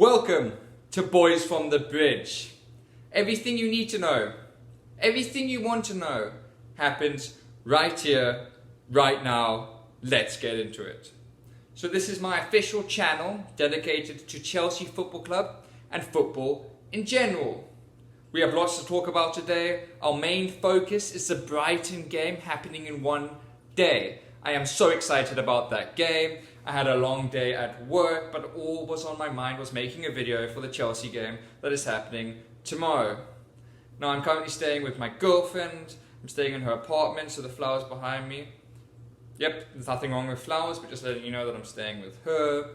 Welcome to Boys from the Bridge. Everything you need to know, everything you want to know happens right here, right now. Let's get into it. So this is my official channel dedicated to Chelsea Football Club and football in general. We have lots to talk about today. Our main focus is the Brighton game happening in one day. I am so excited about that game. I had a long day at work, but all was on my mind was making a video for the Chelsea game that is happening tomorrow. Now I'm currently staying with my girlfriend. I'm staying in her apartment, so the flowers behind me. Yep, there's nothing wrong with flowers, but just letting you know that I'm staying with her.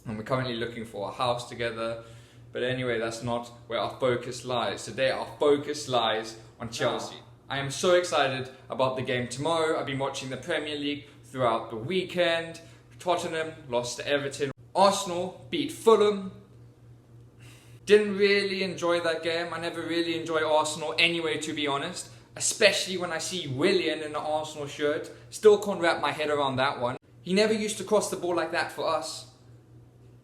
And we're currently looking for a house together. But anyway, that's not where our focus lies. Today our focus lies on Chelsea. I am so excited about the game tomorrow. I've been watching the Premier League throughout the weekend. Tottenham lost to Everton. Arsenal beat Fulham. Didn't really enjoy that game. I never really enjoy Arsenal anyway, to be honest. Especially when I see Willian in the Arsenal shirt. Still can't wrap my head around that one. He never used to cross the ball like that for us.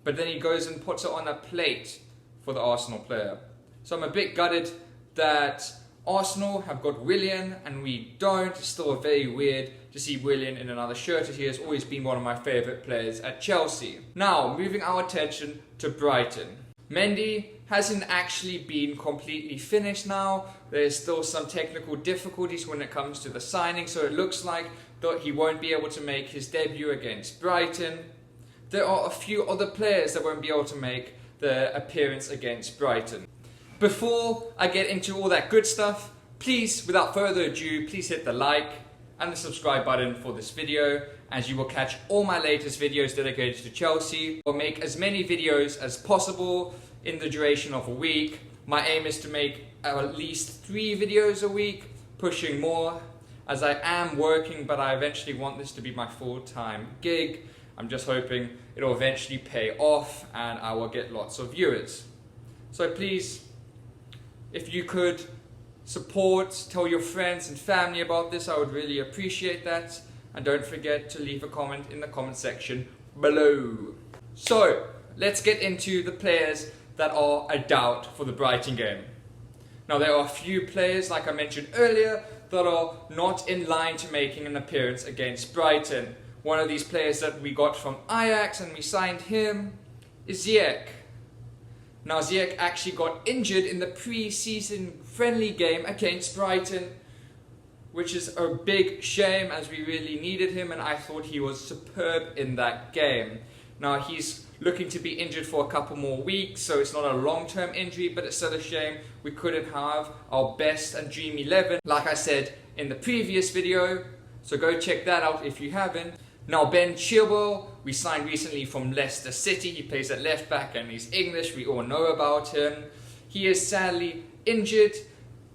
But then he goes and puts it on a plate for the Arsenal player. So I'm a bit gutted that Arsenal have got Willian and we don't. It's still very weird to see Willian in another shirt, as he has always been one of my favourite players at Chelsea. Now, moving our attention to Brighton. Mendy hasn't actually been completely finished now. There's still some technical difficulties when it comes to the signing, so it looks like that he won't be able to make his debut against Brighton. There are a few other players that won't be able to make their appearance against Brighton. Before I get into all that good stuff, please, without further ado, please hit the like and the subscribe button for this video, as you will catch all my latest videos dedicated to Chelsea. I'll make as many videos as possible in the duration of a week. My aim is to make at least 3 videos a week, pushing more, as I am working, but I eventually want this to be my full-time gig. I'm just hoping it'll eventually pay off and I will get lots of viewers. So please, if you could support, tell your friends and family about this, I would really appreciate that. And don't forget to leave a comment in the comment section below. So, let's get into the players that are a doubt for the Brighton game. Now, there are a few players, like I mentioned earlier, that are not in line to making an appearance against Brighton. One of these players that we got from Ajax and we signed him is Ziyech. Now, Ziyech actually got injured in the pre-season friendly game against Brighton, which is a big shame, as we really needed him and I thought he was superb in that game. Now, he's looking to be injured for a couple more weeks, so it's not a long-term injury, but it's still a shame we couldn't have our best and dream 11, like I said in the previous video, so go check that out if you haven't. Now, Ben Chilwell, we signed recently from Leicester City. He plays at left back and he's English. We all know about him. He is sadly injured.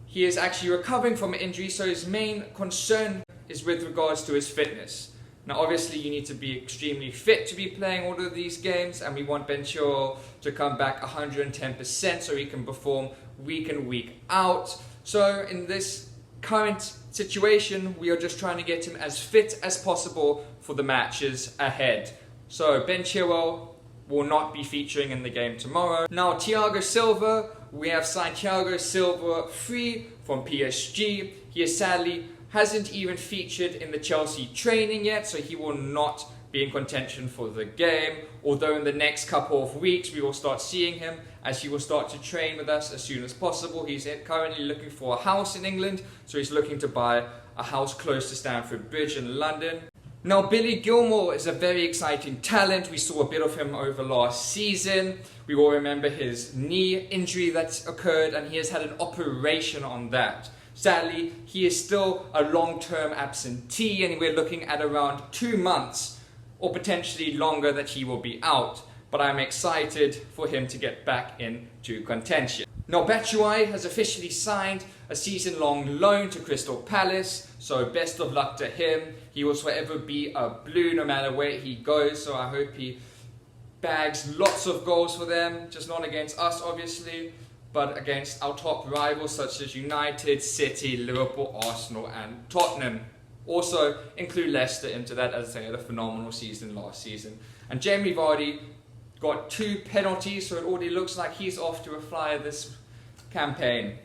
He is actually recovering from an injury, so his main concern is with regards to his fitness. Now, obviously, you need to be extremely fit to be playing all of these games, and we want Ben Chilwell to come back 110% so he can perform week in, week out. So, in this current situation, we are just trying to get him as fit as possible for the matches ahead. So Ben Chilwell will not be featuring in the game tomorrow. Now, Thiago Silva, we have signed Thiago Silva free from PSG. He sadly hasn't even featured in the Chelsea training yet, so he will not be in contention for the game. Although in the next couple of weeks we will start seeing him, as he will start to train with us as soon as possible. He's currently looking for a house in England, so he's looking to buy a house close to Stamford Bridge in London. Now, Billy Gilmour is a very exciting talent. We saw a bit of him over last season. We all remember his knee injury that occurred, and he has had an operation on that. Sadly, he is still a long-term absentee, and we're looking at around 2 months, or potentially longer, that he will be out. But I'm excited for him to get back into contention. Now, Batshuayi has officially signed a season-long loan to Crystal Palace, so best of luck to him. He will forever be a blue no matter where he goes, so I hope he bags lots of goals for them, just not against us obviously, but against our top rivals such as United, City, Liverpool, Arsenal and Tottenham. Also include Leicester into that, as I say, had a phenomenal season last season. And Jamie Vardy got 2 penalties, so it already looks like he's off to a flyer this campaign.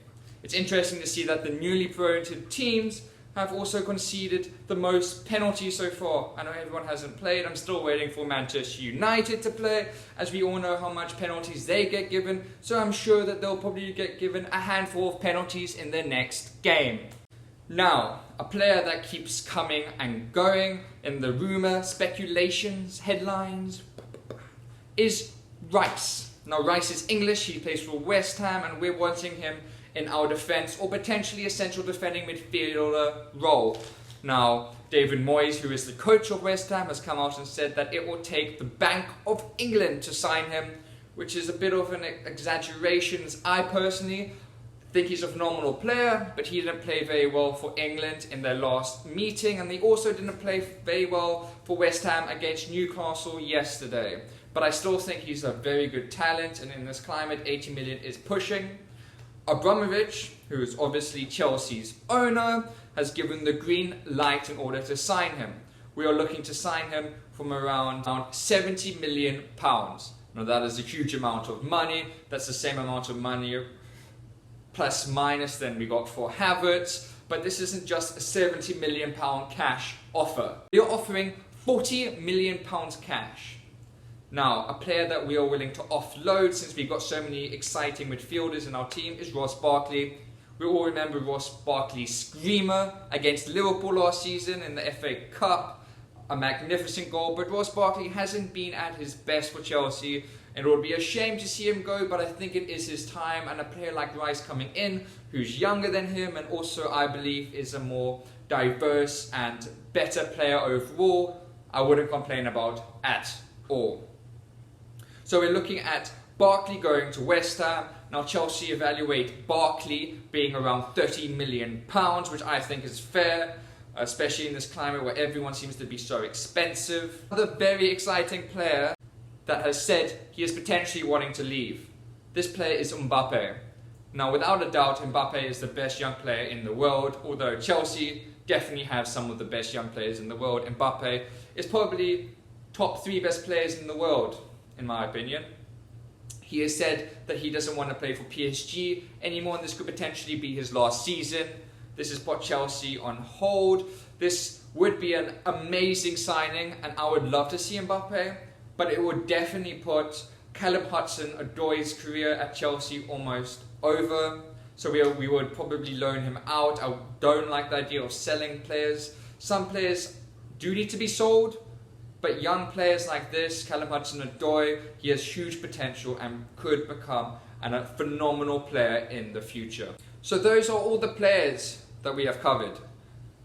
It's interesting to see that the newly promoted teams have also conceded the most penalties so far. I know everyone hasn't played. I'm still waiting for Manchester United to play, as we all know how much penalties they get given, so I'm sure that they'll probably get given a handful of penalties in their next game. Now, a player that keeps coming and going in the rumour, speculations, headlines, is Rice. Now, Rice is English, he plays for West Ham, and we're wanting him in our defence, or potentially a central defending midfielder role. Now, David Moyes, who is the coach of West Ham, has come out and said that it will take the Bank of England to sign him, which is a bit of an exaggeration. I personally think he's a phenomenal player, but he didn't play very well for England in their last meeting, and he also didn't play very well for West Ham against Newcastle yesterday. But I still think he's a very good talent, and in this climate, 80 million is pushing. Abramovich, who is obviously Chelsea's owner, has given the green light in order to sign him. We are looking to sign him from around £70 million. Now that is a huge amount of money. That's the same amount of money plus minus than we got for Havertz. But this isn't just a £70 million cash offer. We are offering £40 million cash. Now, a player that we are willing to offload, since we've got so many exciting midfielders in our team, is Ross Barkley. We all remember Ross Barkley's screamer against Liverpool last season in the FA Cup. A magnificent goal, but Ross Barkley hasn't been at his best for Chelsea, and it would be a shame to see him go, but I think it is his time, and a player like Rice coming in, who's younger than him, and also I believe is a more diverse and better player overall, I wouldn't complain about at all. So we're looking at Barkley going to West Ham. Now Chelsea evaluate Barkley being around £30 million, which I think is fair, especially in this climate where everyone seems to be so expensive. Another very exciting player that has said he is potentially wanting to leave. This player is Mbappe. Now without a doubt, Mbappe is the best young player in the world, although Chelsea definitely have some of the best young players in the world. Mbappe is probably top 3 best players in the world, in my opinion. He has said that he doesn't want to play for PSG anymore, and this could potentially be his last season. This has put Chelsea on hold. This would be an amazing signing, and I would love to see Mbappe, but it would definitely put Callum Hudson-Odoi's career at Chelsea almost over. So we would probably loan him out. I don't like the idea of selling players. Some players do need to be sold, but young players like this, Callum Hudson-Odoi, he has huge potential and could become a phenomenal player in the future. So those are all the players that we have covered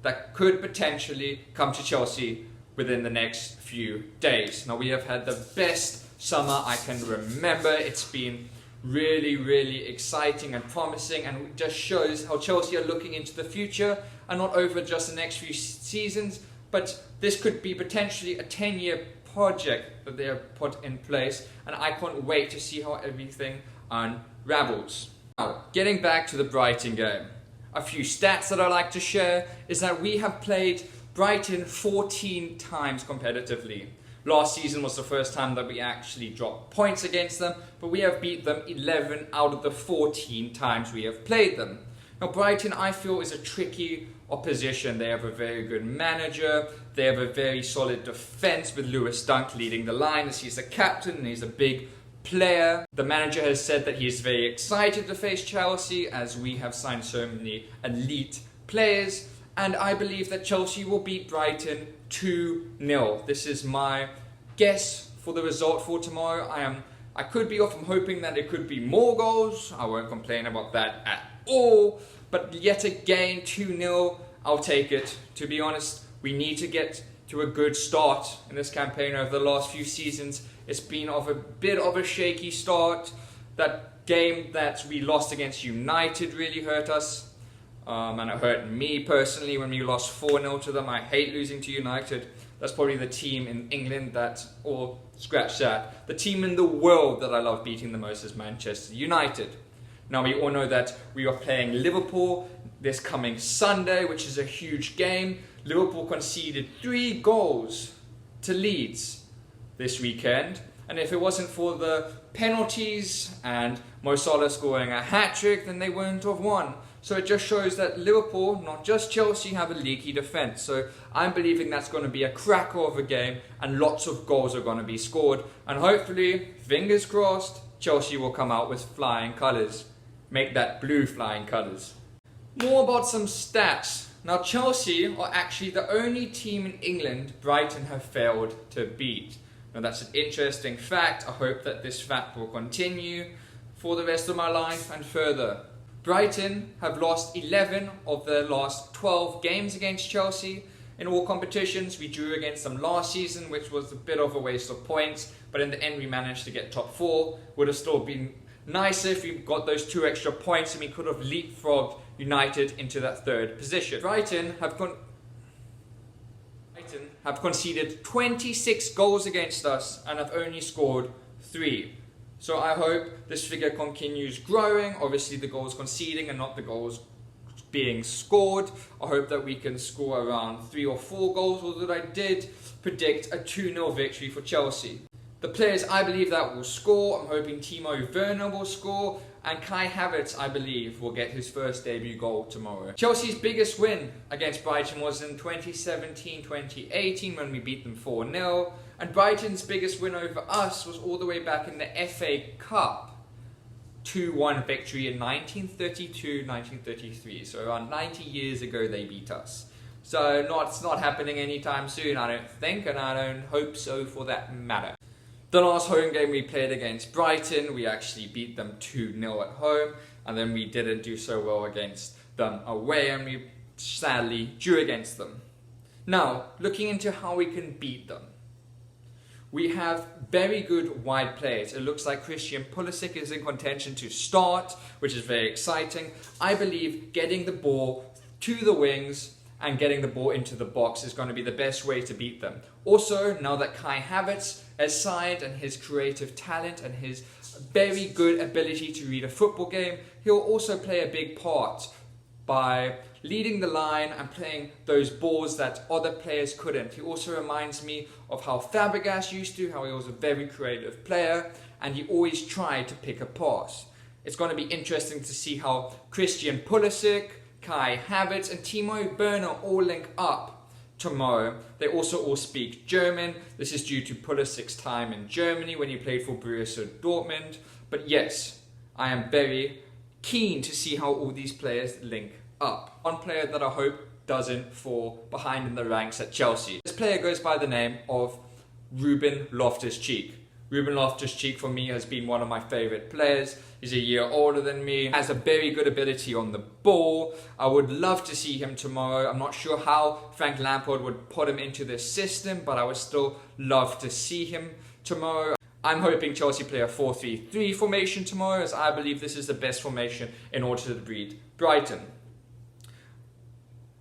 that could potentially come to Chelsea within the next few days. Now we have had the best summer I can remember. It's been really, really exciting and promising, and it just shows how Chelsea are looking into the future and not over just the next few seasons, but this could be potentially a 10-year project that they have put in place, and I can't wait to see how everything unravels. Now, getting back to the Brighton game, a few stats that I like to share is that we have played Brighton 14 times competitively. Last season was the first time that we actually dropped points against them, but we have beat them 11 out of the 14 times we have played them. Now Brighton, I feel, is a tricky opposition. They have a very good manager, they have a very solid defence with Lewis Dunk leading the line, as he's the captain and he's a big player. The manager has said that he's very excited to face Chelsea, as we have signed so many elite players, and I believe that Chelsea will beat Brighton 2-0. This is my guess for the result for tomorrow. I could be off. I'm hoping that it could be more goals. I won't complain about that at all. But yet again, 2-0, I'll take it. To be honest, we need to get to a good start in this campaign. Over the last few seasons, it's been of a bit of a shaky start. That game that we lost against United really hurt us. And it hurt me personally when we lost 4-0 to them. I hate losing to United. That's probably the team in England that, or scratch that, the team in the world that I love beating the most is Manchester United. Now we all know that we are playing Liverpool this coming Sunday, which is a huge game. Liverpool conceded 3 goals to Leeds this weekend. And if it wasn't for the penalties and Mo Salah scoring a hat-trick, then they wouldn't have won. So it just shows that Liverpool, not just Chelsea, have a leaky defence. So I'm believing that's going to be a cracker of a game and lots of goals are going to be scored. And hopefully, fingers crossed, Chelsea will come out with flying colours. Make that blue flying colours. More about some stats. Now Chelsea are actually the only team in England Brighton have failed to beat. Now that's an interesting fact. I hope that this fact will continue for the rest of my life and further. Brighton have lost 11 of their last 12 games against Chelsea. In all competitions, we drew against them last season, which was a bit of a waste of points, but in the end we managed to get top 4. Would have still been nicer if we got those 2 extra points and we could have leapfrogged United into that 3rd position. Brighton have conceded 26 goals against us and have only scored 3. So I hope this figure continues growing. Obviously the goals conceding and not the goals being scored. I hope that we can score around 3 or 4 goals, although I did predict a 2-0 victory for Chelsea. The players I believe that will score, I'm hoping Timo Werner will score, and Kai Havertz, I believe, will get his first debut goal tomorrow. Chelsea's biggest win against Brighton was in 2017-2018 when we beat them 4-0, and Brighton's biggest win over us was all the way back in the FA Cup. 2-1 victory in 1932-1933, so around 90 years ago they beat us. So it's not happening anytime soon, I don't think, and I don't hope so for that matter. The last home game we played against Brighton, we actually beat them 2-0 at home, and then we didn't do so well against them away, and we sadly drew against them. Now, looking into how we can beat them. We have very good wide players. It looks like Christian Pulisic is in contention to start, which is very exciting. I believe getting the ball to the wings and getting the ball into the box is going to be the best way to beat them. Also, now that Kai Havertz has signed and his creative talent and his very good ability to read a football game, he'll also play a big part by leading the line and playing those balls that other players couldn't. He also reminds me of how Fabregas used to, how he was a very creative player and he always tried to pick a pass. It's going to be interesting to see how Christian Pulisic, Kai Havertz and Timo Werner all link up tomorrow. They also all speak German. This is due to Pulisic's time in Germany when he played for Borussia Dortmund. But yes, I am very keen to see how all these players link up. One player that I hope doesn't fall behind in the ranks at Chelsea. This player goes by the name of Ruben Loftus-Cheek. Ruben Loftus-Cheek for me has been one of my favourite players. He's a year older than me, has a very good ability on the ball. I would love to see him tomorrow. I'm not sure how Frank Lampard would put him into this system, but I would still love to see him tomorrow. I'm hoping Chelsea play a 4-3-3 formation tomorrow, as I believe this is the best formation in order to beat Brighton.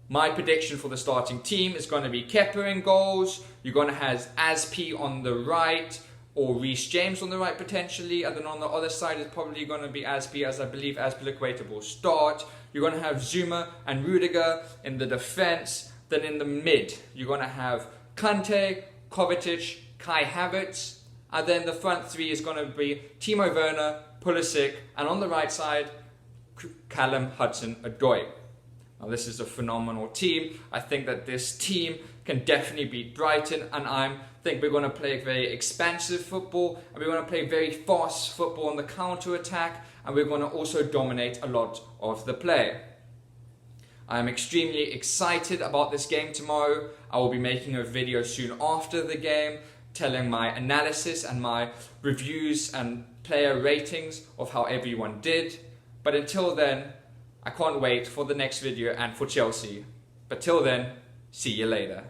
My prediction for the starting team is going to be Kepa in goals. You're going to have Azpi on the right, or Reece James on the right potentially, and then on the other side is probably going to be Azpi, as I believe Azpilicueta will start. You're going to have Zuma and Rudiger in the defence. Then in the mid, you're going to have Kante, Kovacic, Kai Havertz, and then the front three is going to be Timo Werner, Pulisic, and on the right side, Callum Hudson-Odoi. Now this is a phenomenal team. I think that this team can definitely beat Brighton, and I think we're going to play very expansive football, and we're going to play very fast football on the counter-attack, and we're going to also dominate a lot of the play. I am extremely excited about this game tomorrow. I will be making a video soon after the game, telling my analysis and my reviews and player ratings of how everyone did. But until then, I can't wait for the next video and for Chelsea. But till then, see you later.